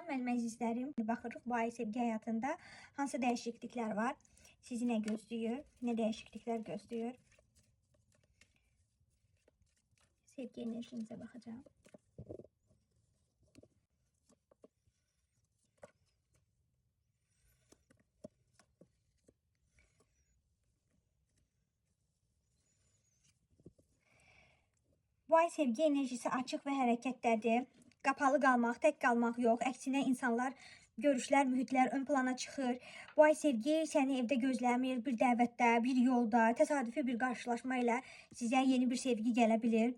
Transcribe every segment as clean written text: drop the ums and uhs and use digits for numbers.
Salam mənim əzizlərim. Baxırıq bu ay sevgi həyatında hansı dəyişikliklər var? Sizi nə gözləyir? Nə dəyişikliklər gözləyir? Sevgi enerjinizə baxacağım. Bu ay sevgi enerjisi açıq və hərəkətdədir. Qapalı qalmaq, tək qalmaq yox. Əksinə insanlar, görüşlər, mühitlər ön plana çıxır. Bu ay sevgi səni evdə gözləmir. Bir dəvətdə, bir yolda, təsadüfi bir qarşılaşma ilə sizə yeni bir sevgi gələ bilir.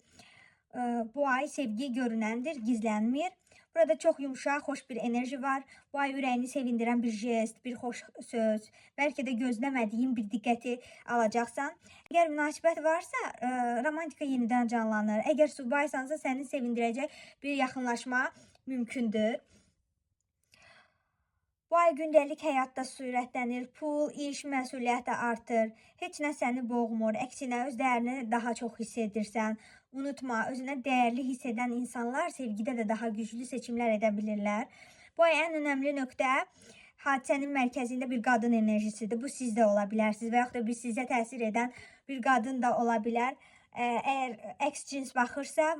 Bu ay sevgi görünəndir, gizlənmir. Burada çox yumuşaq, xoş bir enerji var. Bu ay ürəyini sevindirən bir jest, bir xoş söz, bəlkə də gözləmədiyin bir diqqəti alacaqsan. Əgər münasibət varsa, romantika yenidən canlanır. Əgər subaysansa, səni sevindirəcək bir yaxınlaşma mümkündür. Bu ay gündəlik həyatda sürətlənir, pul, iş, məsuliyyət də artır. Heç nə səni boğmur, əksinə öz dəyərini daha çox hiss edirsən. Unutma, özünə dəyərli hiss edən insanlar sevgidə də daha güclü seçimlər edə bilirlər. Bu ay ən önəmli nöqtə hadisənin mərkəzində bir qadın enerjisidir. Bu siz də ola bilərsiniz və yaxud da bir sizə təsir edən bir qadın da ola bilər. Əgər əks cins baxırsa,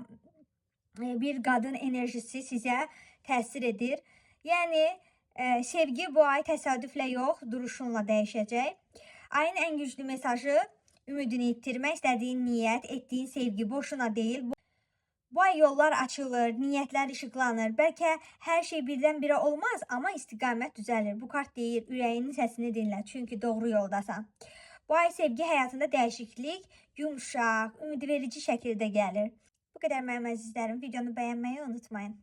bir qadın enerjisi sizə təsir edir. Yəni, sevgi bu ay təsadüflə yox, duruşunla dəyişəcək. Ayın ən güclü mesajı ümidini itirmək, istədiyin niyyət, etdiyin sevgi boşuna deyil. Bu ay yollar açılır, niyyətlər işıqlanır. Bəlkə hər şey birdən-birə olmaz, amma istiqamət düzəlir. Bu kart deyir, ürəyinin səsini dinlə, çünki doğru yoldasan. Bu ay sevgi həyatında dəyişiklik yumuşaq, ümidverici şəkildə gəlir. Bu qədər mənim əzizlərim. Videonu bəyənməyi unutmayın.